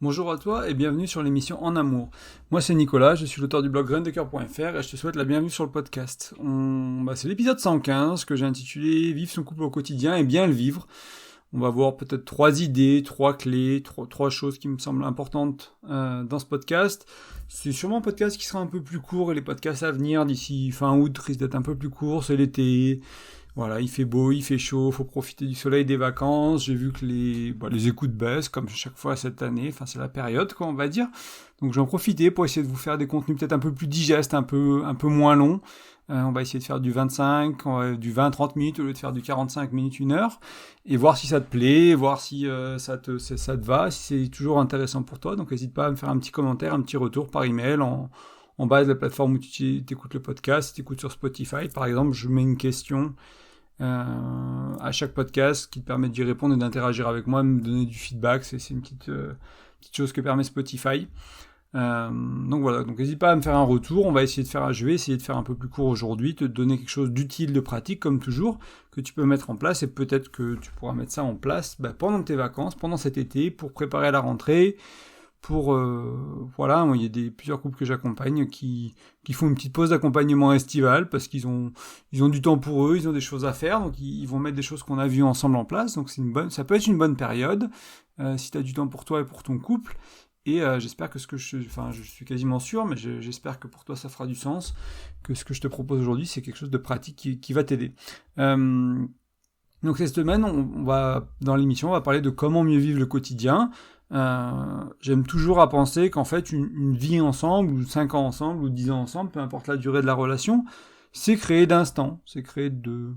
Bonjour à toi et bienvenue sur l'émission En Amour. Moi c'est Nicolas, je suis l'auteur du blog graindecoeur.fr et je te souhaite la bienvenue sur le podcast. C'est l'épisode 115 que j'ai intitulé Vivre son couple au quotidien et bien le vivre. On va voir peut-être 3 idées, 3 clés, trois choses qui me semblent importantes dans ce podcast. C'est sûrement un podcast qui sera un peu plus court et les podcasts à venir d'ici fin août risquent d'être un peu plus courts, c'est l'été. Voilà, il fait beau, il fait chaud, faut profiter du soleil, des vacances. J'ai vu que les écoutes baissent, comme chaque fois cette année. Enfin, c'est la période, quoi, on va dire. Donc, j'en profitais pour essayer de vous faire des contenus peut-être un peu plus digestes, un peu moins longs. On va essayer de faire du 25, du 20-30 minutes au lieu de faire du 45 minutes, 1 heure. Et voir si ça te plaît, voir si ça te va, si c'est toujours intéressant pour toi. Donc, n'hésite pas à me faire un petit commentaire, un petit retour par email en bas de la plateforme où tu écoutes le podcast. Si tu écoutes sur Spotify, par exemple, je mets une question à chaque podcast qui te permet d'y répondre et d'interagir avec moi, de me donner du feedback. C'est une petite chose que permet Spotify. Donc voilà, donc n'hésite pas à me faire un retour. Je vais essayer de faire un peu plus court aujourd'hui, te donner quelque chose d'utile, de pratique, comme toujours, que tu peux mettre en place, et peut-être que tu pourras mettre ça en place pendant tes vacances, pendant cet été, pour préparer la rentrée. Voilà, il y a plusieurs couples que j'accompagne qui font une petite pause d'accompagnement estival parce qu'ils ont du temps pour eux, ils ont des choses à faire, donc ils vont mettre des choses qu'on a vues ensemble en place. Donc ça peut être une bonne période si tu as du temps pour toi et pour ton couple. Et j'espère que je suis quasiment sûr, mais j'espère que pour toi ça fera du sens, que ce que je te propose aujourd'hui c'est quelque chose de pratique qui va t'aider. Donc cette semaine, dans l'émission, on va parler de comment mieux vivre le quotidien. J'aime toujours à penser qu'en fait, une vie ensemble, ou 5 ans ensemble, ou 10 ans ensemble, peu importe la durée de la relation, c'est créé d'instants, c'est créé de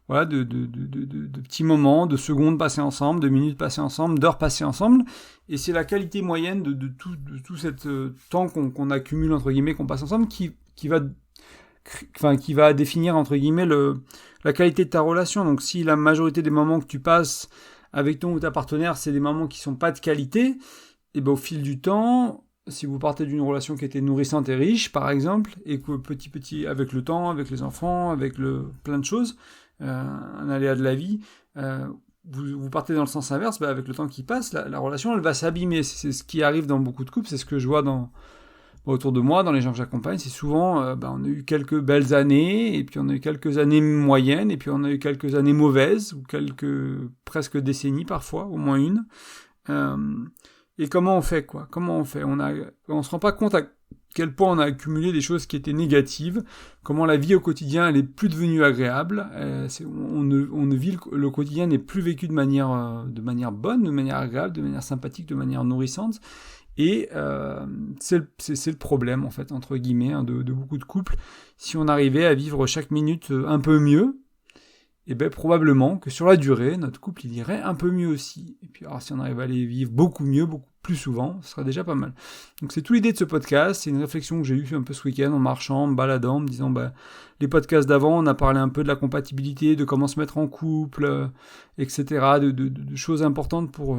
petits moments, de secondes passées ensemble, de minutes passées ensemble, d'heures passées ensemble, et c'est la qualité moyenne de tout cet temps qu'on accumule, entre guillemets, qu'on passe ensemble, qui va définir, entre guillemets, la qualité de ta relation. Donc si la majorité des moments que tu passes avec ton ou ta partenaire, c'est des moments qui sont pas de qualité, et au fil du temps, si vous partez d'une relation qui était nourrissante et riche, par exemple, et que petit, avec le temps, avec les enfants, avec plein de choses, un aléa de la vie, vous partez dans le sens inverse, avec le temps qui passe, la relation, elle va s'abîmer. C'est ce qui arrive dans beaucoup de couples, c'est ce que je vois autour de moi, dans les gens que j'accompagne, c'est souvent, on a eu quelques belles années, et puis on a eu quelques années moyennes, et puis on a eu quelques années mauvaises, ou presque décennies parfois, au moins une. Et comment on fait, quoi? Comment on fait? On se rend pas compte à quel point on a accumulé des choses qui étaient négatives, comment la vie au quotidien, elle est plus devenue agréable, on ne vit le quotidien n'est plus vécu de manière bonne, de manière agréable, de manière sympathique, de manière nourrissante. Et c'est le problème, en fait, entre guillemets, de beaucoup de couples. Si on arrivait à vivre chaque minute un peu mieux, et probablement que sur la durée, notre couple, il irait un peu mieux aussi. Et puis, alors, si on arrive à les vivre beaucoup mieux, beaucoup plus souvent, ce sera déjà pas mal. Donc, c'est toute l'idée de ce podcast. C'est une réflexion que j'ai eue un peu ce week-end, en marchant, en me baladant, en me disant, les podcasts d'avant, on a parlé un peu de la compatibilité, de comment se mettre en couple, etc., de choses importantes pour...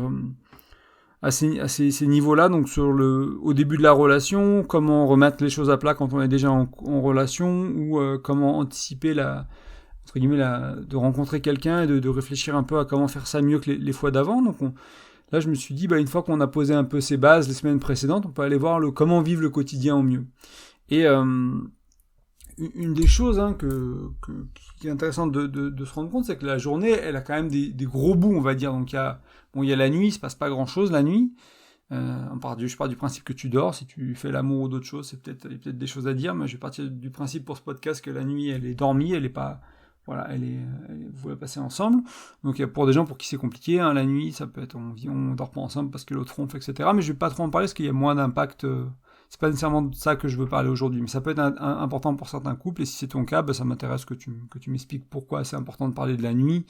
à ces niveaux-là, donc au début de la relation, comment remettre les choses à plat quand on est déjà en relation, ou comment anticiper entre guillemets, de rencontrer quelqu'un et de réfléchir un peu à comment faire ça mieux que les fois d'avant. Donc là, je me suis dit, une fois qu'on a posé un peu ces bases les semaines précédentes, on peut aller voir comment vivre le quotidien au mieux. Et une des choses qui est intéressante de se rendre compte, c'est que la journée, elle a quand même des gros bouts, on va dire. Donc il y a la nuit, il se passe pas grand-chose la nuit. Je pars du principe que tu dors. Si tu fais l'amour ou d'autres choses, il y a peut-être des choses à dire, mais je vais partir du principe pour ce podcast que la nuit, elle est dormie, elle est pas... Voilà, vous la passez ensemble. Donc il y a pour des gens pour qui c'est compliqué, la nuit, ça peut être on dort pas ensemble parce que l'autre ronfle, etc. Mais je vais pas trop en parler parce qu'il y a moins d'impact... c'est pas nécessairement de ça que je veux parler aujourd'hui, mais ça peut être important pour certains couples, et si c'est ton cas, ça m'intéresse que tu m'expliques pourquoi c'est important de parler de la nuit,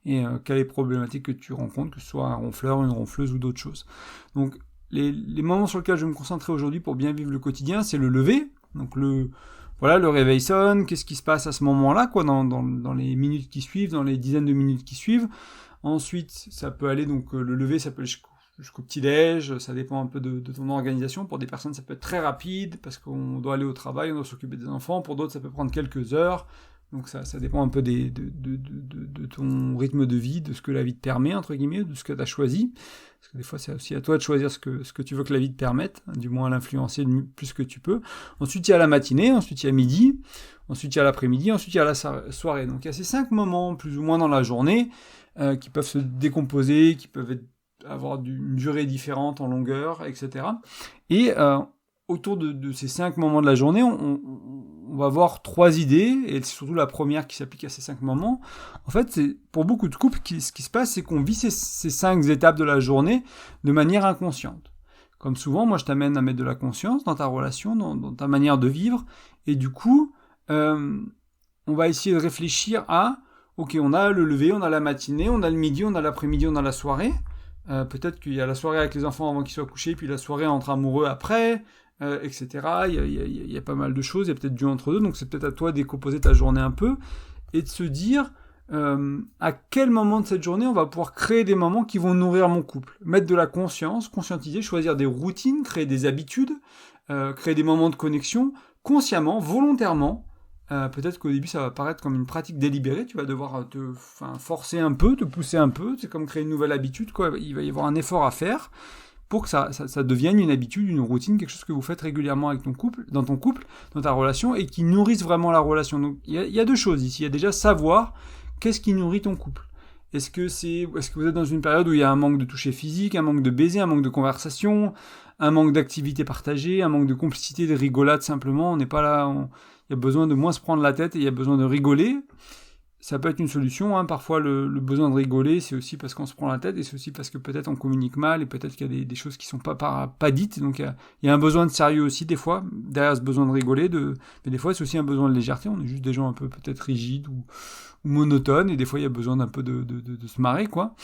et quelles les problématiques que tu rencontres, que ce soit un ronfleur, une ronfleuse ou d'autres choses. Donc, les moments sur lesquels je vais me concentrer aujourd'hui pour bien vivre le quotidien, c'est le lever, donc le réveil sonne, qu'est-ce qui se passe à ce moment-là, quoi, dans les minutes qui suivent, dans les dizaines de minutes qui suivent. Ensuite, ça peut aller, donc le lever, ça peut aller jusqu'au petit-déj, ça dépend un peu de ton organisation. Pour des personnes, ça peut être très rapide, parce qu'on doit aller au travail, on doit s'occuper des enfants. Pour d'autres, ça peut prendre quelques heures. Donc ça dépend un peu de ton rythme de vie, de ce que la vie te permet, entre guillemets, de ce que tu as choisi. Parce que des fois, c'est aussi à toi de choisir ce que tu veux que la vie te permette, du moins à l'influencer le plus que tu peux. Ensuite, il y a la matinée, ensuite il y a midi, ensuite il y a l'après-midi, ensuite il y a la soirée. Donc il y a ces 5 moments, plus ou moins dans la journée, qui peuvent se décomposer, qui peuvent avoir une durée différente en longueur, etc. Et autour de ces 5 moments de la journée, on va avoir 3 idées, et c'est surtout la première qui s'applique à ces 5 moments. En fait, pour beaucoup de couples, ce qui se passe, c'est qu'on vit ces 5 étapes de la journée de manière inconsciente. Comme souvent, moi je t'amène à mettre de la conscience dans ta relation, dans ta manière de vivre, et du coup, on va essayer de réfléchir à, ok, on a le lever, on a la matinée, on a le midi, on a l'après-midi, on a la soirée. Peut-être qu'il y a la soirée avec les enfants avant qu'ils soient couchés, puis la soirée entre amoureux après, etc. Il y a pas mal de choses, il y a peut-être du entre-deux, donc c'est peut-être à toi de décomposer ta journée un peu, et de se dire à quel moment de cette journée on va pouvoir créer des moments qui vont nourrir mon couple. Mettre de la conscience, conscientiser, choisir des routines, créer des habitudes, créer des moments de connexion, consciemment, volontairement. Peut-être qu'au début ça va paraître comme une pratique délibérée, tu vas devoir te forcer un peu, te pousser un peu, c'est comme créer une nouvelle habitude, quoi. Il va y avoir un effort à faire pour que ça devienne une habitude, une routine, quelque chose que vous faites régulièrement avec ton couple, dans ta relation, et qui nourrisse vraiment la relation. Donc il y a 2 choses ici. Il y a déjà savoir qu'est-ce qui nourrit ton couple. Est-ce que vous êtes dans une période où il y a un manque de toucher physique, un manque de baiser, un manque de conversation, un manque d'activité partagée, un manque de complicité, de rigolade simplement. On n'est pas là, il y a besoin de moins se prendre la tête et il y a besoin de rigoler. Ça peut être une solution, hein. Parfois le besoin de rigoler, c'est aussi parce qu'on se prend la tête, et c'est aussi parce que peut-être on communique mal, et peut-être qu'il y a des choses qui sont pas dites, donc il y a un besoin de sérieux aussi, des fois, derrière ce besoin de rigoler, mais des fois c'est aussi un besoin de légèreté, on est juste des gens un peu peut-être rigides ou monotones, et des fois il y a besoin d'un peu de se marrer, quoi.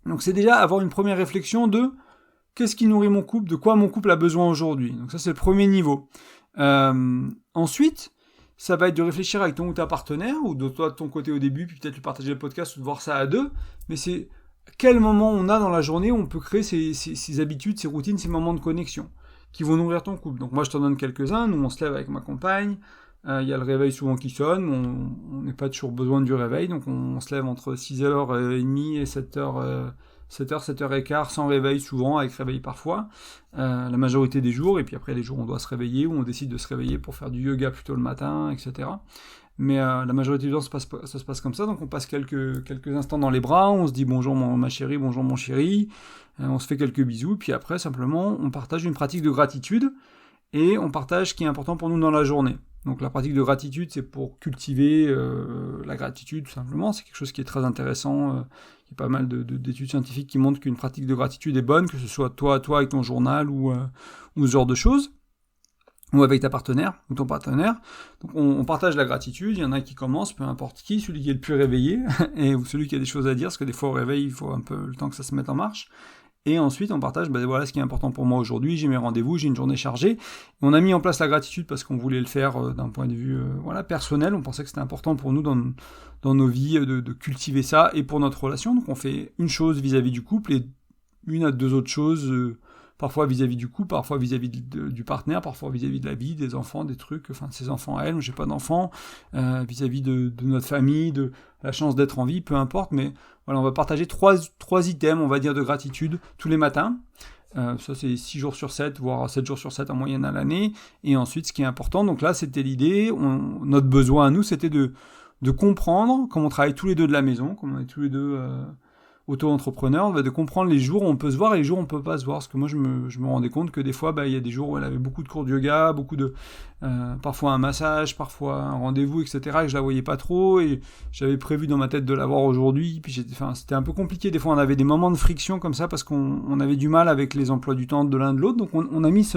Donc c'est déjà avoir une première réflexion de qu'est-ce qui nourrit mon couple, de quoi mon couple a besoin aujourd'hui. Donc ça c'est le premier niveau. Ensuite, ça va être de réfléchir avec ton ou ta partenaire, ou de toi de ton côté au début, puis peut-être de partager le podcast ou de voir ça à 2, mais c'est quel moment on a dans la journée où on peut créer ces habitudes, ces routines, ces moments de connexion qui vont nourrir ton couple. Donc moi je t'en donne quelques-uns. Nous on se lève avec ma compagne, il y a le réveil souvent qui sonne, on n'est pas toujours besoin du réveil, donc on se lève entre 6h30 et 7h, 7h15 sans réveil souvent, avec réveil parfois, la majorité des jours, et puis après les jours où on doit se réveiller, ou on décide de se réveiller pour faire du yoga plutôt le matin, etc. Mais la majorité du temps ça se passe comme ça, donc on passe quelques instants dans les bras, on se dit bonjour ma chérie, bonjour mon chéri, on se fait quelques bisous, puis après simplement on partage une pratique de gratitude, et on partage ce qui est important pour nous dans la journée. Donc la pratique de gratitude, c'est pour cultiver la gratitude tout simplement, c'est quelque chose qui est très intéressant, il y a pas mal d'études scientifiques qui montrent qu'une pratique de gratitude est bonne, que ce soit toi avec ton journal ou ce genre de choses, ou avec ta partenaire ou ton partenaire. Donc on partage la gratitude, il y en a qui commencent, peu importe qui, celui qui est le plus réveillé, ou celui qui a des choses à dire, parce que des fois au réveil il faut un peu le temps que ça se mette en marche. Et ensuite, on partage, voilà ce qui est important pour moi aujourd'hui, j'ai mes rendez-vous, j'ai une journée chargée. On a mis en place la gratitude parce qu'on voulait le faire d'un point de vue personnel, on pensait que c'était important pour nous dans nos vies de cultiver ça, et pour notre relation. Donc on fait une chose vis-à-vis du couple, et 1 à 2 autres choses, parfois vis-à-vis du couple, parfois vis-à-vis du partenaire, parfois vis-à-vis de la vie, des enfants, des trucs, enfin ses enfants à elle, moi j'ai pas d'enfants, vis-à-vis de notre famille, de la chance d'être en vie, peu importe, mais voilà, on va partager 3 items, on va dire, de gratitude tous les matins. Ça c'est 6 jours sur 7, voire 7 jours sur 7 en moyenne à l'année. Et ensuite, ce qui est important, donc là c'était l'idée, notre besoin à nous, c'était de comprendre, comme on travaille tous les deux de la maison, comme on est tous les deux auto-entrepreneurs, de comprendre les jours où on peut se voir et les jours où on peut pas se voir. Parce que moi je me rendais compte que des fois il y a des jours où elle avait beaucoup de cours de yoga, parfois un massage, parfois un rendez-vous, etc., et que je la voyais pas trop, et j'avais prévu dans ma tête de la voir aujourd'hui, puis c'était un peu compliqué. Des fois on avait des moments de friction comme ça parce qu'on avait du mal avec les emplois du temps de l'un de l'autre, donc on a mis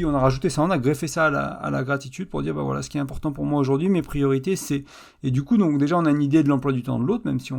on a rajouté ça, on a greffé ça à la gratitude pour dire voilà ce qui est important pour moi aujourd'hui, mes priorités c'est, et du coup donc déjà on a une idée de l'emploi du temps de l'autre, même si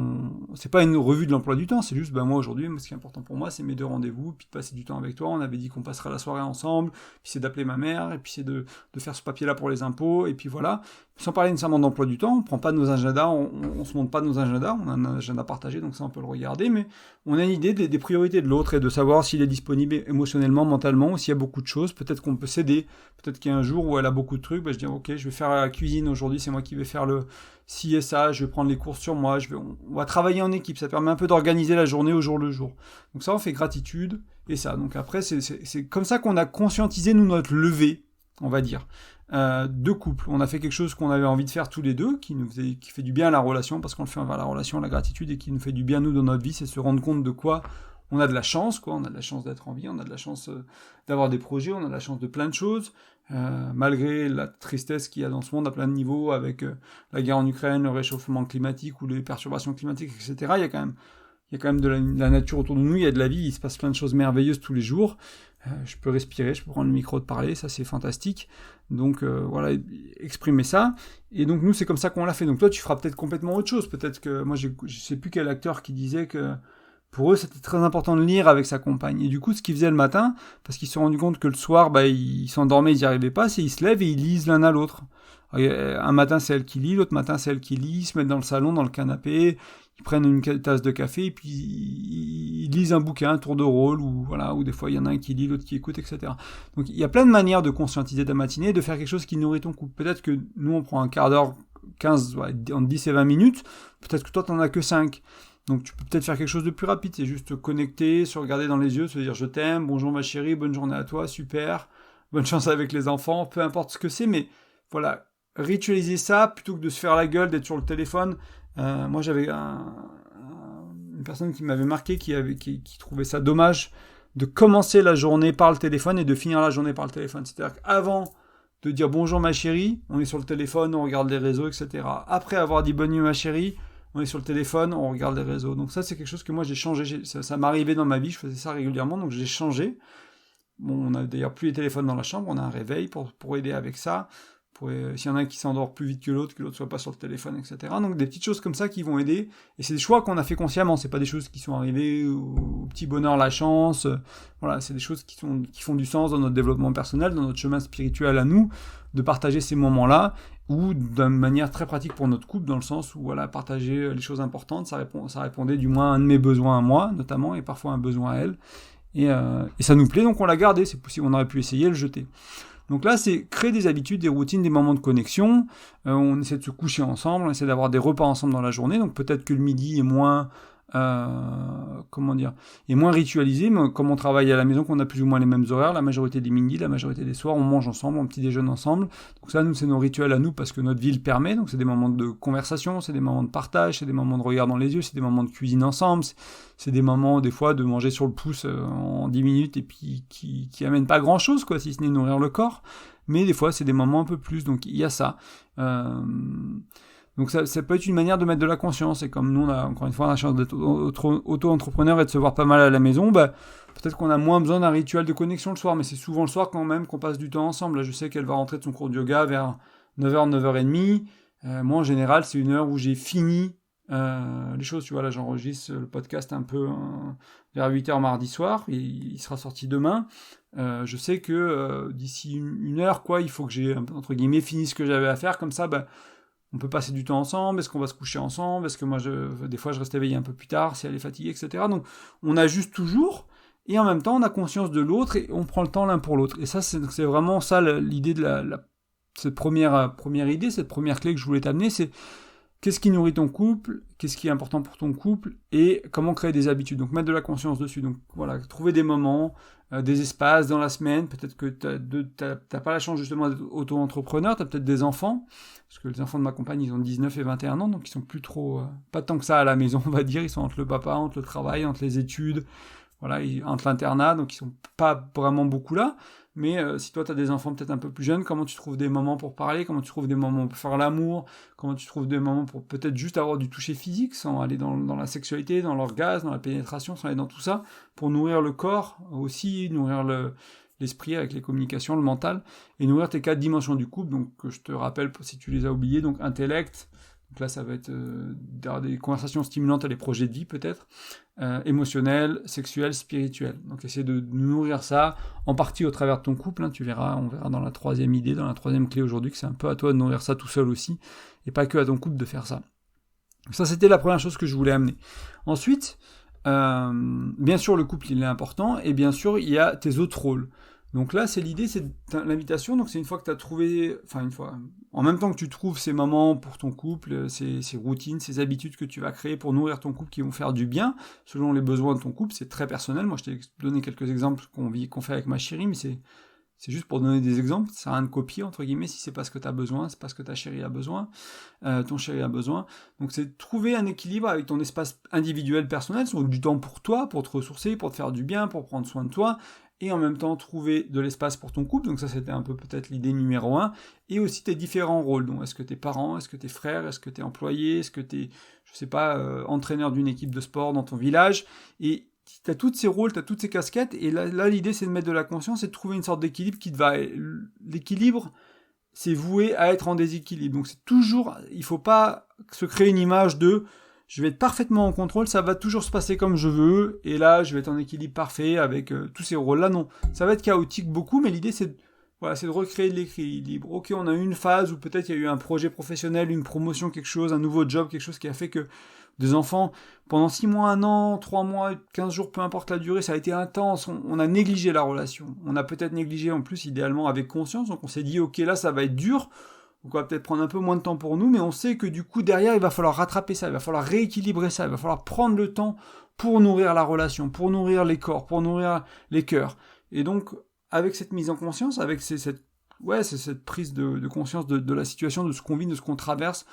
c'est pas une revue de l'emploi du temps, c'est juste moi aujourd'hui ce qui est important pour moi c'est mes 2 rendez-vous, puis de passer du temps avec toi, on avait dit qu'on passerait la soirée ensemble, puis c'est d'appeler ma mère, et puis c'est de faire ce papier là pour les impôts, et puis voilà, sans parler nécessairement d'emploi du temps, on prend pas nos agendas, on se montre pas nos agendas, on a un agenda partagé, donc ça on peut le regarder, mais on a une idée des priorités de l'autre et de savoir s'il est disponible émotionnellement, mentalement, ou s'il y a beaucoup de choses, peut-être qu'on peut s'aider, peut-être qu'il y a un jour où elle a beaucoup de trucs, je dis ok, je vais faire la cuisine aujourd'hui, c'est moi qui vais faire le ci et ça, je vais prendre les courses sur moi, on va travailler en équipe, ça permet un peu d'organiser la journée au jour le jour. Donc ça on fait gratitude, et ça, donc après c'est comme ça qu'on a conscientisé nous notre lever, on va dire. De couple. On a fait quelque chose qu'on avait envie de faire tous les deux, qui fait du bien à la relation, parce qu'on le fait envers la relation, la gratitude, et qui nous fait du bien nous dans notre vie, c'est se rendre compte de quoi on a de la chance, on a de la chance d'être en vie, on a de la chance d'avoir des projets, on a de la chance de plein de choses, malgré la tristesse qu'il y a dans ce monde à plein de niveaux, avec la guerre en Ukraine, le réchauffement climatique, ou les perturbations climatiques, etc. Il y a quand même de la nature autour de nous, il y a de la vie, il se passe plein de choses merveilleuses tous les jours. Je peux respirer, je peux prendre le micro de parler, ça c'est fantastique. Donc voilà, exprimer ça. Et donc nous c'est comme ça qu'on l'a fait. Donc toi tu feras peut-être complètement autre chose. Peut-être que moi je sais plus quel acteur qui disait que pour eux c'était très important de lire avec sa compagne. Et du coup ce qu'ils faisaient le matin, parce qu'ils se sont rendus compte que le soir ils s'endormaient, ils n'y arrivaient pas, c'est ils se lèvent et ils lisent l'un à l'autre. Un matin c'est elle qui lit, l'autre matin c'est elle qui lit, ils se mettent dans le salon, dans le canapé, ils prennent une tasse de café et puis ils lisent un bouquin, un tour de rôle, ou des fois il y en a un qui lit, l'autre qui écoute, etc. Donc il y a plein de manières de conscientiser ta matinée, de faire quelque chose qui nourrit ton couple. Peut-être que nous on prend un quart d'heure, 15, entre 10 et 20 minutes, peut-être que toi t'en as que 5. Donc tu peux peut-être faire quelque chose de plus rapide, c'est juste te connecter, se regarder dans les yeux, se dire je t'aime, bonjour ma chérie, bonne journée à toi, super, bonne chance avec les enfants, peu importe ce que c'est, mais voilà, ritualiser ça plutôt que de se faire la gueule, d'être sur le téléphone. Moi j'avais une personne qui m'avait marqué, qui trouvait ça dommage de commencer la journée par le téléphone et de finir la journée par le téléphone. C'est-à-dire qu'avant de dire bonjour ma chérie, on est sur le téléphone, on regarde les réseaux, etc. Après avoir dit bonne nuit ma chérie, on est sur le téléphone, on regarde les réseaux. Donc ça c'est quelque chose que moi j'ai changé, ça m'arrivait dans ma vie, je faisais ça régulièrement, donc j'ai changé. Bon, on a d'ailleurs plus les téléphones dans la chambre, on a un réveil pour aider avec ça. S'il y en a un qui s'endort plus vite que l'autre soit pas sur le téléphone, etc. Donc des petites choses comme ça qui vont aider, et c'est des choix qu'on a fait consciemment, c'est pas des choses qui sont arrivées au petit bonheur, la chance, voilà, c'est des choses qui font du sens dans notre développement personnel, dans notre chemin spirituel à nous, de partager ces moments-là, ou d'une manière très pratique pour notre couple, dans le sens où voilà, partager les choses importantes, ça répondait du moins à un de mes besoins à moi, notamment, et parfois un besoin à elle, et ça nous plaît, donc on l'a gardé, c'est possible, on aurait pu essayer de le jeter. Donc là, c'est créer des habitudes, des routines, des moments de connexion. On essaie de se coucher ensemble, on essaie d'avoir des repas ensemble dans la journée. Donc peut-être que le midi est moins, est moins ritualisé. Mais comme on travaille à la maison, qu'on a plus ou moins les mêmes horaires, la majorité des midis, la majorité des soirs, on mange ensemble, on petit déjeune ensemble. Donc ça, nous, c'est nos rituels à nous parce que notre vie le permet. Donc c'est des moments de conversation, c'est des moments de partage, c'est des moments de regard dans les yeux, c'est des moments de cuisine ensemble. C'est des moments, des fois, de manger sur le pouce en 10 minutes et puis qui amènent pas grand-chose, quoi, si ce n'est nourrir le corps. Mais des fois, c'est des moments un peu plus. Donc, il y a ça. Donc, ça peut être une manière de mettre de la conscience. Et comme nous, encore une fois, on a la chance d'être auto-entrepreneur et de se voir pas mal à la maison, peut-être qu'on a moins besoin d'un rituel de connexion le soir. Mais c'est souvent le soir quand même qu'on passe du temps ensemble. Là, je sais qu'elle va rentrer de son cours de yoga vers 9h, 9h30. Moi, en général, c'est une heure où j'ai fini les choses, tu vois, là j'enregistre le podcast un peu vers 8h mardi soir, il sera sorti demain. Je sais que d'ici une heure, quoi, il faut que j'ai, entre guillemets, fini ce que j'avais à faire, comme ça, on peut passer du temps ensemble, est-ce qu'on va se coucher ensemble, est-ce que moi, des fois je reste éveillé un peu plus tard, si elle est fatiguée, etc. Donc on ajuste toujours, et en même temps on a conscience de l'autre, et on prend le temps l'un pour l'autre. Et ça, c'est vraiment ça l'idée de cette première idée, cette première clé que je voulais t'amener, c'est qu'est-ce qui nourrit ton couple, qu'est-ce qui est important pour ton couple, et comment créer des habitudes. Donc mettre de la conscience dessus. Donc voilà, trouver des moments, des espaces dans la semaine. Peut-être que t'as pas la chance justement d'être auto-entrepreneur, t'as peut-être des enfants, parce que les enfants de ma compagne, ils ont 19 et 21 ans, donc ils sont plus trop, pas tant que ça à la maison, on va dire. Ils sont entre le papa, entre le travail, entre les études, voilà, entre l'internat, donc ils sont pas vraiment beaucoup là. Mais si toi, tu as des enfants peut-être un peu plus jeunes, comment tu trouves des moments pour parler, comment tu trouves des moments pour faire l'amour, comment tu trouves des moments pour peut-être juste avoir du toucher physique, sans aller dans la sexualité, dans l'orgasme, dans la pénétration, sans aller dans tout ça, pour nourrir le corps aussi, nourrir l'esprit avec les communications, le mental, et nourrir tes 4 dimensions du couple. Donc je te rappelle, si tu les as oubliées, donc intellect, Donc là, ça va être d'avoir des conversations stimulantes à des projets de vie peut-être, émotionnels, sexuels, spirituels. Donc essayer de nourrir ça, en partie au travers de ton couple, hein, on verra dans la troisième idée, dans la troisième clé aujourd'hui, que c'est un peu à toi de nourrir ça tout seul aussi, et pas que à ton couple de faire ça. Ça, c'était la première chose que je voulais amener. Ensuite, bien sûr, le couple, il est important, et bien sûr, il y a tes autres rôles. Donc là, c'est l'invitation, donc c'est une fois que tu as trouvé, en même temps que tu trouves ces moments pour ton couple, ces routines, ces habitudes que tu vas créer pour nourrir ton couple qui vont faire du bien, selon les besoins de ton couple, c'est très personnel. Moi, je t'ai donné quelques exemples qu'on fait avec ma chérie, mais c'est juste pour donner des exemples, ça sert à rien de copier, entre guillemets, si c'est pas ce que tu as besoin, c'est pas ce que ta chérie a besoin, ton chéri a besoin. Donc c'est de trouver un équilibre avec ton espace individuel personnel, donc du temps pour toi, pour te ressourcer, pour te faire du bien, pour prendre soin de toi, et en même temps trouver de l'espace pour ton couple, donc ça c'était un peu peut-être l'idée numéro 1, et aussi tes différents rôles, donc est-ce que t'es parent, est-ce que t'es frère, est-ce que t'es employé, est-ce que t'es, entraîneur d'une équipe de sport dans ton village, et t'as tous ces rôles, t'as toutes ces casquettes, et là l'idée c'est de mettre de la conscience et de trouver une sorte d'équilibre l'équilibre, c'est voué à être en déséquilibre, donc c'est toujours, il faut pas se créer une image de je vais être parfaitement en contrôle, ça va toujours se passer comme je veux, et là, je vais être en équilibre parfait avec tous ces rôles-là. Non, ça va être chaotique beaucoup, mais l'idée, c'est de recréer de l'équilibre. Ok, on a eu une phase où peut-être il y a eu un projet professionnel, une promotion, quelque chose, un nouveau job, quelque chose qui a fait que des enfants, pendant 6 mois, 1 an, 3 mois, 15 jours, peu importe la durée, ça a été intense, on a négligé la relation. On a peut-être négligé en plus, idéalement, avec conscience, donc on s'est dit, ok, là, ça va être dur, donc on va peut-être prendre un peu moins de temps pour nous, mais on sait que du coup, derrière, il va falloir rattraper ça, il va falloir rééquilibrer ça, il va falloir prendre le temps pour nourrir la relation, pour nourrir les corps, pour nourrir les cœurs. Et donc, avec cette mise en conscience, avec cette prise de conscience de la situation, de ce qu'on vit, de ce qu'on traverse,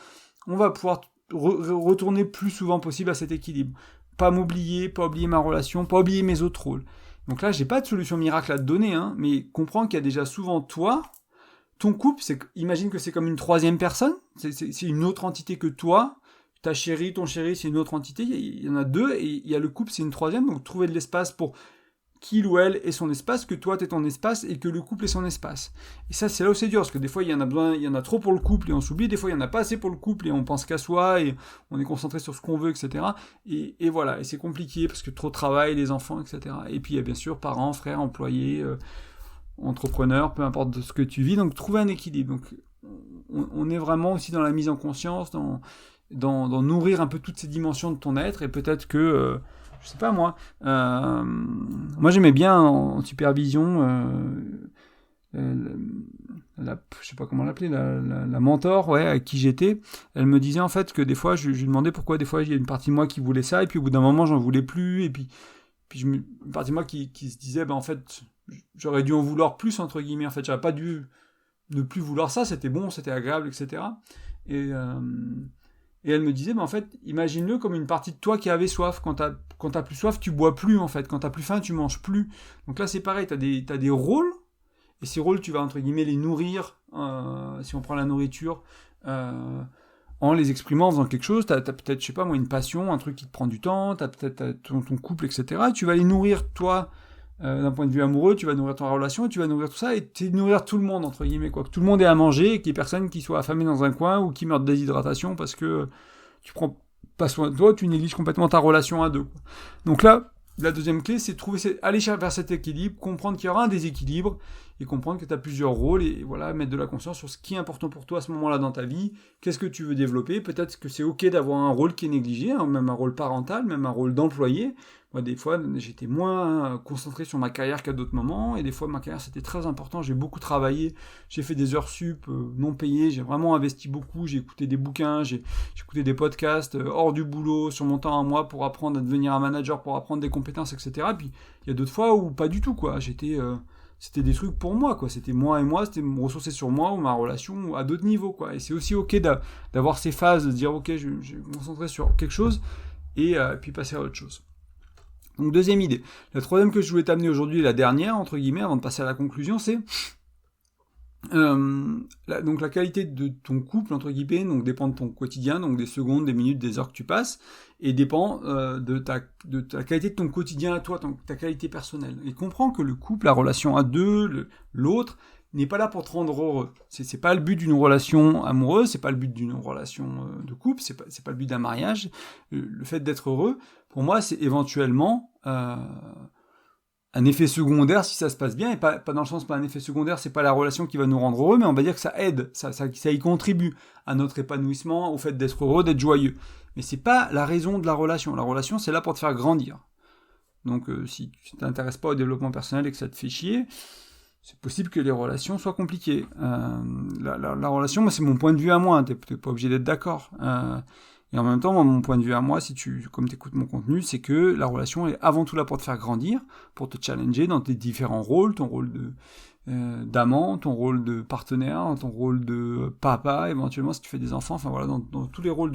on va pouvoir retourner plus souvent possible à cet équilibre. Pas m'oublier, pas oublier ma relation, pas oublier mes autres rôles. Donc là, j'ai pas de solution miracle à te donner, hein, mais comprends qu'il y a déjà souvent toi. Ton couple, imagine que c'est comme une troisième personne, c'est une autre entité que toi, ta chérie, ton chéri, c'est une autre entité, il y en a deux, et il y a le couple, c'est une troisième, donc trouver de l'espace pour qu'il ou elle ait son espace, que toi t'aies ton espace, et que le couple ait son espace. Et ça, c'est là où c'est dur, parce que des fois, il y en a trop pour le couple, et on s'oublie, des fois, il y en a pas assez pour le couple, et on pense qu'à soi, et on est concentré sur ce qu'on veut, etc. Et voilà, et c'est compliqué, parce que trop de travail, les enfants, etc. Et puis, il y a bien sûr parents, frères, employés, entrepreneur, peu importe ce que tu vis, donc trouver un équilibre. Donc on est vraiment aussi dans la mise en conscience, dans nourrir un peu toutes ces dimensions de ton être, et peut-être que, je sais pas moi j'aimais bien en supervision, je sais pas comment l'appeler, la mentor, avec qui j'étais, elle me disait en fait que des fois, je lui demandais pourquoi des fois il y a une partie de moi qui voulait ça, et puis au bout d'un moment j'en voulais plus, et puis une partie de moi qui se disait, en fait, j'aurais dû en vouloir plus, entre guillemets, en fait, j'aurais pas dû ne plus vouloir ça, c'était bon, c'était agréable, etc. Et elle me disait, en fait, imagine-le comme une partie de toi qui avait soif. Quand t'as plus soif, tu bois plus, en fait. Quand t'as plus faim, tu manges plus. Donc là, c'est pareil, t'as des rôles, et ces rôles, tu vas, entre guillemets, les nourrir, si on prend la nourriture, en les exprimant, en faisant quelque chose. T'as peut-être, je sais pas moi, une passion, un truc qui te prend du temps, t'as peut-être ton couple, etc. Et tu vas les nourrir, toi, d'un point de vue amoureux, tu vas nourrir ta relation, et tu vas nourrir tout ça, et tu nourrir tout le monde, entre guillemets, quoi. Que tout le monde ait à manger, et qu'il n'y ait personne qui soit affamé dans un coin, ou qui meurt de déshydratation, parce que tu prends pas soin de toi, tu négliges complètement ta relation à deux, quoi. Donc là, la deuxième clé, c'est aller vers cet équilibre, comprendre qu'il y aura un déséquilibre, et comprendre que tu as plusieurs rôles, et voilà, mettre de la conscience sur ce qui est important pour toi à ce moment-là dans ta vie, qu'est-ce que tu veux développer. Peut-être que c'est ok d'avoir un rôle qui est négligé, hein, même un rôle parental, même un rôle d'employé. Moi, des fois, j'étais moins concentré sur ma carrière qu'à d'autres moments, et des fois, ma carrière, c'était très important, j'ai beaucoup travaillé, j'ai fait des heures sup non payées, j'ai vraiment investi beaucoup, j'ai écouté des bouquins, j'ai écouté des podcasts hors du boulot, sur mon temps à moi, pour apprendre à devenir un manager, pour apprendre des compétences, etc. Puis, il y a d'autres fois où pas du tout, quoi. C'était des trucs pour moi, quoi. C'était moi et moi, c'était me ressourcer sur moi ou ma relation à d'autres niveaux, quoi. Et c'est aussi ok d'avoir ces phases, de dire ok, je vais me concentrer sur quelque chose, et puis passer à autre chose. Donc deuxième idée. La troisième que je voulais t'amener aujourd'hui, la dernière, entre guillemets, avant de passer à la conclusion, c'est Donc la qualité de ton couple, entre guillemets, donc dépend de ton quotidien, donc des secondes, des minutes, des heures que tu passes, et dépend de ta qualité de ton quotidien à toi, ta qualité personnelle. Et comprends que le couple, la relation à deux, l'autre, n'est pas là pour te rendre heureux. C'est pas le but d'une relation amoureuse, c'est pas le but d'une relation de couple, c'est pas le but d'un mariage. Le fait d'être heureux, pour moi, c'est éventuellement un effet secondaire si ça se passe bien, et pas dans le sens, pas un effet secondaire, c'est pas la relation qui va nous rendre heureux, mais on va dire que ça aide, ça y contribue à notre épanouissement, au fait d'être heureux, d'être joyeux. Mais c'est pas la raison de la relation. La relation, c'est là pour te faire grandir. Donc si tu t'intéresses pas au développement personnel et que ça te fait chier, c'est possible que les relations soient compliquées. La relation, moi, c'est mon point de vue à moi, t'es pas obligé d'être d'accord. Et en même temps, moi, mon point de vue à moi, comme tu écoutes mon contenu, c'est que la relation est avant tout là pour te faire grandir, pour te challenger dans tes différents rôles, ton rôle d'amant, ton rôle de partenaire, ton rôle de papa, éventuellement si tu fais des enfants, enfin voilà, dans tous les rôles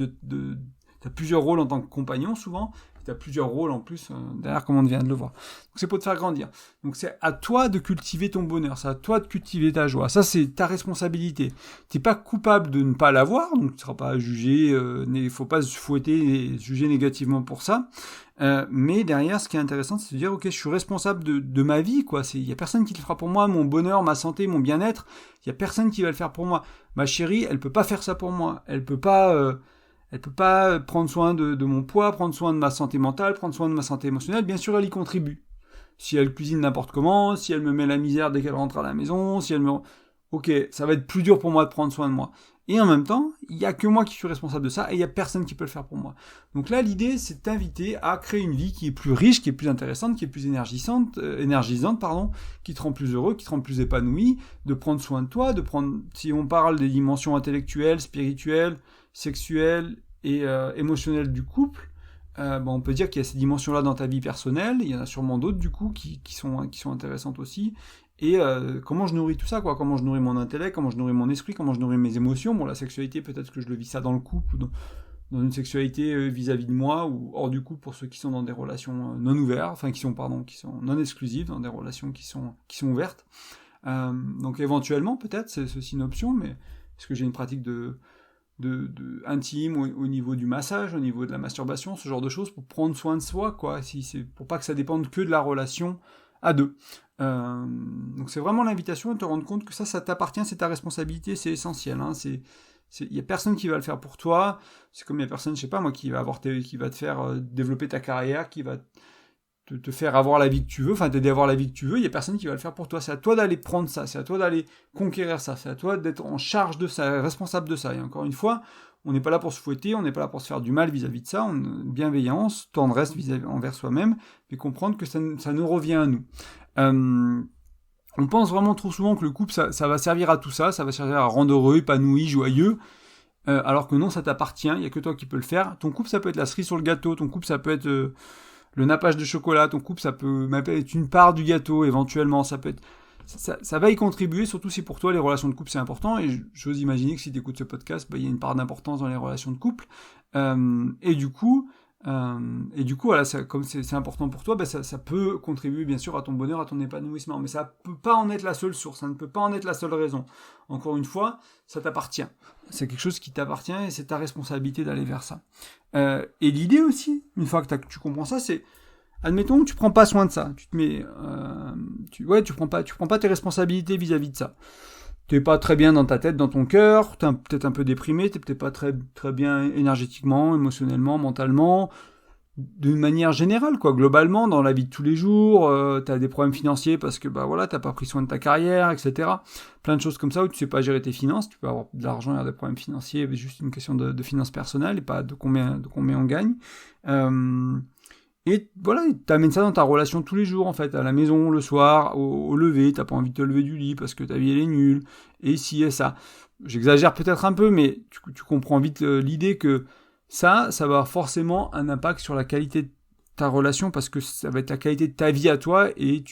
t'as plusieurs rôles en tant que compagnon souvent, tu as plusieurs rôles en plus derrière, comme on vient de le voir. Donc c'est pour te faire grandir. Donc c'est à toi de cultiver ton bonheur, c'est à toi de cultiver ta joie. Ça, c'est ta responsabilité. Tu n'es pas coupable de ne pas l'avoir, donc tu ne seras pas jugé, il ne faut pas se fouetter et juger négativement pour ça. Mais derrière, ce qui est intéressant, c'est de dire, ok, je suis responsable de ma vie, quoi. Il n'y a personne qui le fera pour moi, mon bonheur, ma santé, mon bien-être. Il n'y a personne qui va le faire pour moi. Ma chérie, elle peut pas faire ça pour moi. Elle peut pas prendre soin de mon poids, prendre soin de ma santé mentale, prendre soin de ma santé émotionnelle. Bien sûr, elle y contribue. Si elle cuisine n'importe comment, si elle me met la misère dès qu'elle rentre à la maison, si elle me... Ok, ça va être plus dur pour moi de prendre soin de moi. Et en même temps, il n'y a que moi qui suis responsable de ça, et il n'y a personne qui peut le faire pour moi. Donc là, l'idée, c'est de t'inviter à créer une vie qui est plus riche, qui est plus intéressante, qui est plus énergisante, qui te rend plus heureux, qui te rend plus épanoui, de prendre soin de toi, si on parle des dimensions intellectuelles, spirituelles, sexuelle et émotionnelle du couple, on peut dire qu'il y a ces dimensions-là dans ta vie personnelle, il y en a sûrement d'autres du coup qui sont intéressantes aussi, et comment je nourris tout ça, quoi, comment je nourris mon intellect, comment je nourris mon esprit, comment je nourris mes émotions. Bon, la sexualité, peut-être que je le vis ça dans le couple, ou dans une sexualité vis-à-vis de moi, ou hors du couple pour ceux qui sont dans des relations non ouvertes, enfin qui sont non exclusives, dans des relations qui sont ouvertes. Donc éventuellement, peut-être, c'est ceci une option, mais est-ce que j'ai une pratique intime au niveau du massage, au niveau de la masturbation, ce genre de choses, pour prendre soin de soi, quoi, pour pas que ça dépende que de la relation à deux. Donc c'est vraiment l'invitation à te rendre compte que ça t'appartient, c'est ta responsabilité, c'est essentiel. Hein, il y a personne qui va le faire pour toi. C'est comme il y a personne, je sais pas moi, qui va te faire développer ta carrière, qui va te faire avoir la vie que tu veux, enfin t'aider à avoir la vie que tu veux. Il y a personne qui va le faire pour toi. C'est à toi d'aller prendre ça, c'est à toi d'aller conquérir ça, c'est à toi d'être en charge de ça, responsable de ça. Et encore une fois, on n'est pas là pour se fouetter, on n'est pas là pour se faire du mal vis-à-vis de ça. Bienveillance, tendresse envers soi-même, mais comprendre que ça nous revient à nous. On pense vraiment trop souvent que le couple, ça va servir à tout ça, ça va servir à rendre heureux, épanoui, joyeux, alors que non, ça t'appartient, il n'y a que toi qui peux le faire. Ton couple, ça peut être la cerise sur le gâteau, ton couple, ça peut être le nappage de chocolat, ton couple, ça peut même être une part du gâteau, éventuellement, ça peut être... Ça va y contribuer, surtout si pour toi les relations de couple c'est important, et j'ose imaginer que si tu écoutes ce podcast, il y a une part d'importance dans les relations de couple, et du coup, voilà, comme c'est important pour toi, ça peut contribuer bien sûr à ton bonheur, à ton épanouissement, mais ça peut pas en être la seule source, ça ne peut pas en être la seule raison. Encore une fois, ça t'appartient. C'est quelque chose qui t'appartient et c'est ta responsabilité d'aller vers ça. Et l'idée aussi, une fois que tu comprends ça, c'est, admettons que tu prends pas soin de ça, tu prends pas tes responsabilités vis-à-vis de ça. T'es pas très bien dans ta tête, dans ton cœur, t'es peut-être un peu déprimé, t'es peut-être pas très, très bien énergétiquement, émotionnellement, mentalement, d'une manière générale, quoi, globalement, dans la vie de tous les jours, t'as des problèmes financiers parce que, t'as pas pris soin de ta carrière, etc. Plein de choses comme ça où tu sais pas gérer tes finances, tu peux avoir de l'argent et avoir des problèmes financiers, mais juste une question de finances personnelles et pas de combien on gagne. Et voilà, t'amènes ça dans ta relation tous les jours, en fait, à la maison, le soir, au lever, t'as pas envie de te lever du lit parce que ta vie elle est nulle, et ci et ça. J'exagère peut-être un peu, mais tu comprends vite l'idée que ça va avoir forcément un impact sur la qualité de ta relation, parce que ça va être la qualité de ta vie à toi, et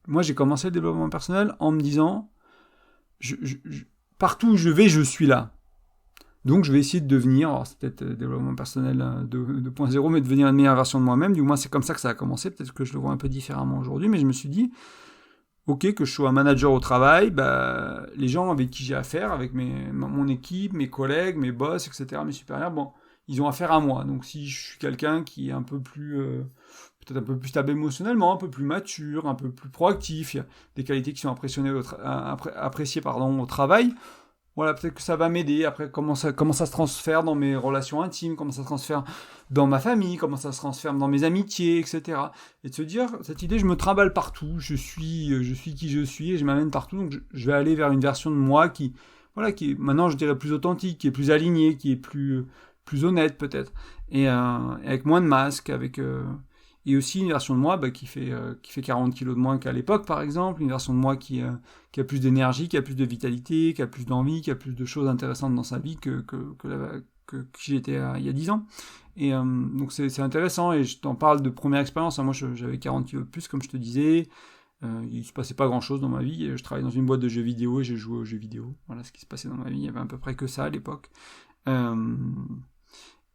moi j'ai commencé le développement personnel en me disant, partout où je vais, je suis là. Donc je vais essayer de devenir, alors c'est peut-être développement personnel 2.0, mais devenir une meilleure version de moi-même. Du moins c'est comme ça que ça a commencé, peut-être que je le vois un peu différemment aujourd'hui, mais je me suis dit, ok, que je sois un manager au travail, bah, les gens avec qui j'ai affaire, avec mon équipe, mes collègues, mes boss, etc., mes supérieurs, bon, ils ont affaire à moi. Donc si je suis quelqu'un qui est un peu plus, peut-être un peu plus stable émotionnellement, un peu plus mature, un peu plus proactif, il y a des qualités qui sont appréciées au travail, voilà, peut-être que ça va m'aider. Après, comment ça se transfère dans mes relations intimes, comment ça se transfère dans ma famille, comment ça se transfère dans mes amitiés, etc. Et de se dire, cette idée, je me trimballe partout, je suis qui je suis et je m'amène partout. Donc, je vais aller vers une version de moi qui est maintenant, je dirais, plus authentique, qui est plus alignée, qui est plus honnête peut-être. Et avec moins de masques, et aussi une version de moi qui fait 40 kilos de moins qu'à l'époque, par exemple. Une version de moi qui a plus d'énergie, qui a plus de vitalité, qui a plus d'envie, qui a plus de choses intéressantes dans sa vie que j'étais il y a 10 ans. Et donc c'est intéressant, et je t'en parle de première expérience. Moi, j'avais 40 kilos de plus, comme je te disais. Il se passait pas grand-chose dans ma vie. Je travaillais dans une boîte de jeux vidéo et j'ai joué aux jeux vidéo. Voilà ce qui se passait dans ma vie. Il y avait à peu près que ça à l'époque. Euh,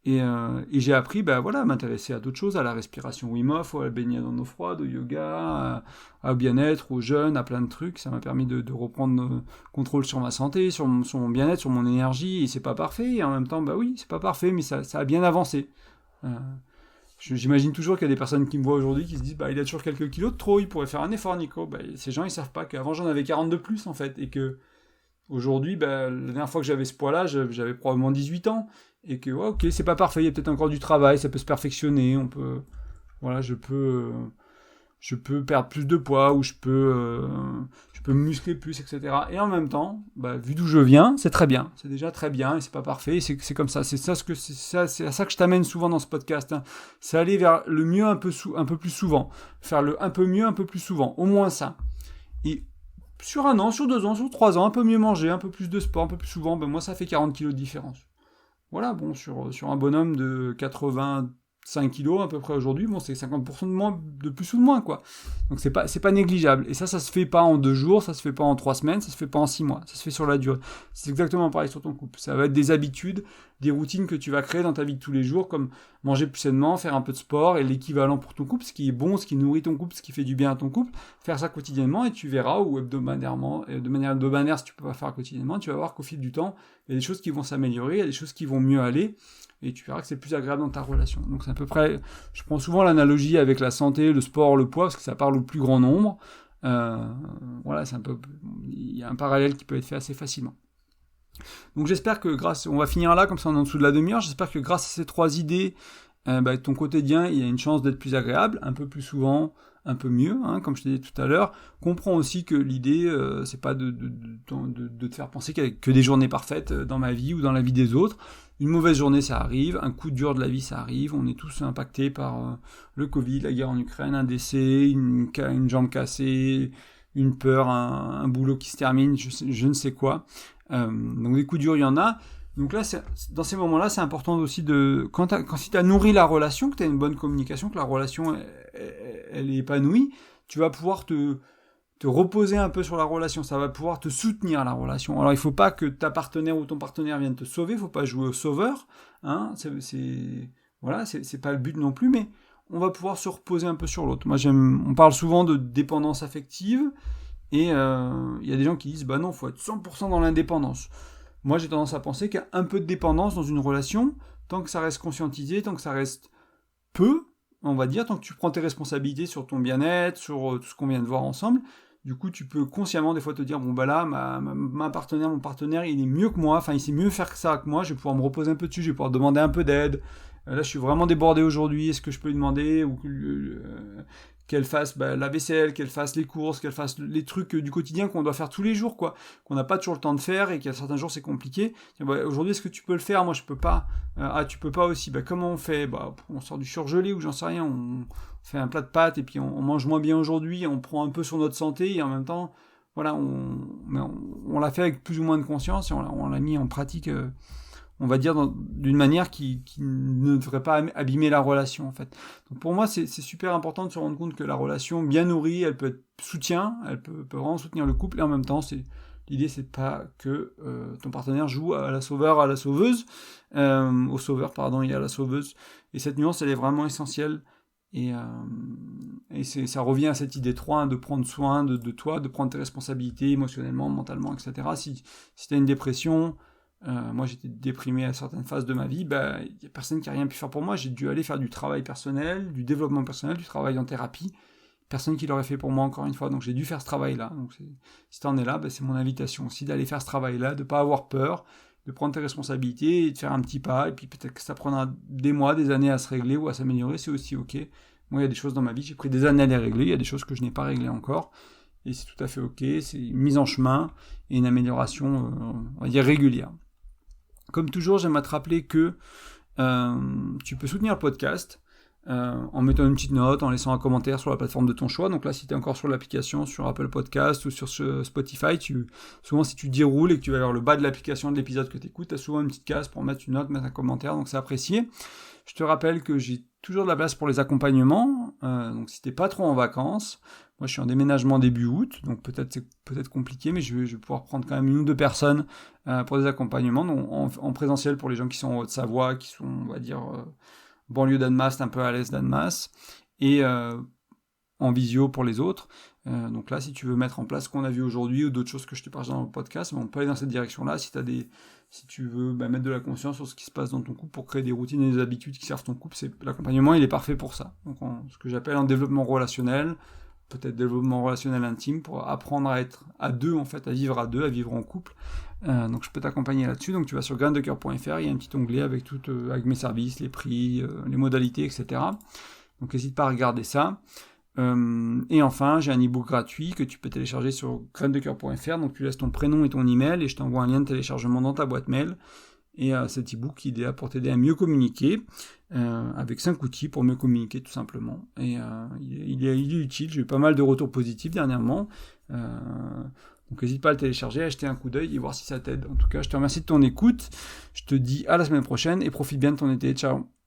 et j'ai appris à m'intéresser à d'autres choses, à la respiration Wim Hof, à la baignade en eau froide, au yoga, au bien-être, au jeûne, à plein de trucs. Ça m'a permis de reprendre contrôle sur ma santé, sur mon bien-être, sur mon énergie. Et c'est pas parfait. Et en même temps, oui, c'est pas parfait, mais ça a bien avancé. Euh, J'imagine toujours qu'il y a des personnes qui me voient aujourd'hui qui se disent il a toujours quelques kilos de trop, il pourrait faire un effort, Nico. Ces gens, ils savent pas qu'avant j'en avais 40 de plus, en fait. Et que aujourd'hui, la dernière fois que j'avais ce poids-là, j'avais probablement 18 ans. Et que, ouais, ok, c'est pas parfait, il y a peut-être encore du travail, ça peut se perfectionner, voilà, je peux perdre plus de poids, ou je peux me muscler plus, etc. Et en même temps, vu d'où je viens, c'est très bien, c'est déjà très bien, et c'est pas parfait, et c'est comme ça, c'est à ça que je t'amène souvent dans ce podcast, hein. C'est aller vers le mieux un peu plus souvent, faire le un peu mieux un peu plus souvent, au moins ça. Et sur 1 an, sur 2 ans, sur 3 ans, un peu mieux manger, un peu plus de sport, un peu plus souvent, moi ça fait 40 kilos de différence. Voilà, bon, sur un bonhomme de 85 kilos à peu près aujourd'hui, c'est 50% de moins, de plus ou de moins, quoi. Donc c'est pas négligeable. Et ça se fait pas en 2 jours, ça se fait pas en 3 semaines, ça se fait pas en 6 mois, ça se fait sur la durée. C'est exactement pareil sur ton couple. Ça va être des habitudes, des routines que tu vas créer dans ta vie de tous les jours, comme manger plus sainement, faire un peu de sport, et l'équivalent pour ton couple, ce qui est bon, ce qui nourrit ton couple, ce qui fait du bien à ton couple, faire ça quotidiennement, et tu verras, ou hebdomadairement, et de manière hebdomadaire si tu peux pas faire quotidiennement, tu vas voir qu'au fil du temps, il y a des choses qui vont s'améliorer, il y a des choses qui vont mieux aller, et tu verras que c'est plus agréable dans ta relation. Donc c'est à peu près, je prends souvent l'analogie avec la santé, le sport, le poids, parce que ça parle au plus grand nombre. Voilà, il y a un parallèle qui peut être fait assez facilement. Donc j'espère que on va finir là, comme ça on est en dessous de la demi-heure, j'espère que grâce à ces 3 idées, ton quotidien, il y a une chance d'être plus agréable, un peu plus souvent, un peu mieux, hein, comme je t'ai dit tout à l'heure. Comprends aussi que l'idée, c'est pas de te faire penser qu'il n'y a que des journées parfaites dans ma vie ou dans la vie des autres. Une mauvaise journée, ça arrive, un coup dur de la vie, ça arrive, on est tous impactés par le Covid, la guerre en Ukraine, un décès, une jambe cassée, une peur, un boulot qui se termine, je ne sais quoi. Donc des coups durs, il y en a. Donc là, dans ces moments-là, c'est important aussi si tu as nourri la relation, que tu as une bonne communication, que la relation elle est épanouie, tu vas pouvoir te reposer un peu sur la relation, ça va pouvoir te soutenir la relation. Alors il ne faut pas que ta partenaire ou ton partenaire vienne te sauver, il ne faut pas jouer au sauveur, hein, voilà, c'est pas le but non plus, mais on va pouvoir se reposer un peu sur l'autre. On parle souvent de dépendance affective, et il y a des gens qui disent non, il faut être 100% dans l'indépendance. Moi j'ai tendance à penser qu'il y a un peu de dépendance dans une relation, tant que ça reste conscientisé, tant que ça reste peu, on va dire, tant que tu prends tes responsabilités sur ton bien-être, sur tout ce qu'on vient de voir ensemble. Du coup, tu peux consciemment des fois te dire, là, ma partenaire, mon partenaire, il est mieux que moi, enfin, il sait mieux faire que ça que moi, je vais pouvoir me reposer un peu dessus, je vais pouvoir demander un peu d'aide. Là, je suis vraiment débordé aujourd'hui, est-ce que je peux lui demander qu'elle fasse la vaisselle, qu'elle fasse les courses, qu'elle fasse les trucs du quotidien qu'on doit faire tous les jours, quoi, qu'on n'a pas toujours le temps de faire et qu'il y a certains jours c'est compliqué. Aujourd'hui, est-ce que tu peux le faire? Moi, je peux pas. Tu peux pas aussi. Comment on fait? On sort du surgelé ou j'en sais rien. On fait un plat de pâtes et puis on mange moins bien aujourd'hui. On prend un peu sur notre santé et en même temps, voilà, on l'a fait avec plus ou moins de conscience et on l'a mis en pratique. On va dire d'une manière qui ne devrait pas abîmer la relation, en fait. Donc pour moi, c'est super important de se rendre compte que la relation bien nourrie, elle peut être soutien, elle peut vraiment soutenir le couple, et en même temps, l'idée, c'est pas que ton partenaire joue à la sauveur, à la sauveuse, au sauveur, pardon, et à la sauveuse. Et cette nuance, elle est vraiment essentielle Et ça revient à cette idée 3, de prendre soin de toi, de prendre tes responsabilités émotionnellement, mentalement, etc. Si tu as une dépression, moi j'étais déprimé à certaines phases de ma vie, il n'y a personne qui a rien pu faire pour moi, j'ai dû aller faire du travail personnel, du développement personnel, du travail en thérapie, personne qui l'aurait fait pour moi encore une fois, donc j'ai dû faire ce travail-là. Donc si tu en es là, c'est mon invitation aussi d'aller faire ce travail-là, de ne pas avoir peur, de prendre tes responsabilités et de faire un petit pas, et puis peut-être que ça prendra des mois, des années à se régler ou à s'améliorer, c'est aussi ok. Moi, il y a des choses dans ma vie, j'ai pris des années à les régler, il y a des choses que je n'ai pas réglées encore, et c'est tout à fait ok, c'est une mise en chemin et une amélioration, on va dire, régulière. Comme toujours, j'aime à te rappeler que tu peux soutenir le podcast en mettant une petite note, en laissant un commentaire sur la plateforme de ton choix. Donc là, si tu es encore sur l'application, sur Apple Podcast ou sur Spotify, souvent si tu déroules et que tu vas vers le bas de l'application de l'épisode que tu écoutes, tu as souvent une petite case pour mettre une note, mettre un commentaire, donc c'est apprécié. Je te rappelle que j'ai toujours de la place pour les accompagnements, donc si tu n'es pas trop en vacances, moi je suis en déménagement début août, donc c'est peut-être compliqué, mais je vais pouvoir prendre quand même 1 ou 2 personnes pour des accompagnements, donc en présentiel pour les gens qui sont en Haute-Savoie, qui sont, on va dire, banlieue d'Annemasse, un peu à l'est d'Annemasse, et en visio pour les autres. Donc là, si tu veux mettre en place ce qu'on a vu aujourd'hui ou d'autres choses que je te partage dans le podcast, on peut aller dans cette direction-là. Si tu veux mettre de la conscience sur ce qui se passe dans ton couple pour créer des routines et des habitudes qui servent ton couple, l'accompagnement, il est parfait pour ça. Donc ce que j'appelle un développement relationnel, peut-être développement relationnel intime, pour apprendre à être à deux, en fait, à vivre en couple. Donc je peux t'accompagner là-dessus. Donc tu vas sur graindecoeur.fr, il y a un petit onglet avec mes services, les prix, les modalités, etc. Donc n'hésite pas à regarder ça. Et enfin, j'ai un e-book gratuit que tu peux télécharger sur graindecoeur.fr. Donc tu laisses ton prénom et ton email et je t'envoie un lien de téléchargement dans ta boîte mail. Et cet e-book, il est là pour t'aider à mieux communiquer, avec 5 outils pour mieux communiquer tout simplement. Et il est utile, j'ai eu pas mal de retours positifs dernièrement. Donc n'hésite pas à le télécharger, à jeter un coup d'œil et voir si ça t'aide. En tout cas, je te remercie de ton écoute. Je te dis à la semaine prochaine et profite bien de ton été. Ciao.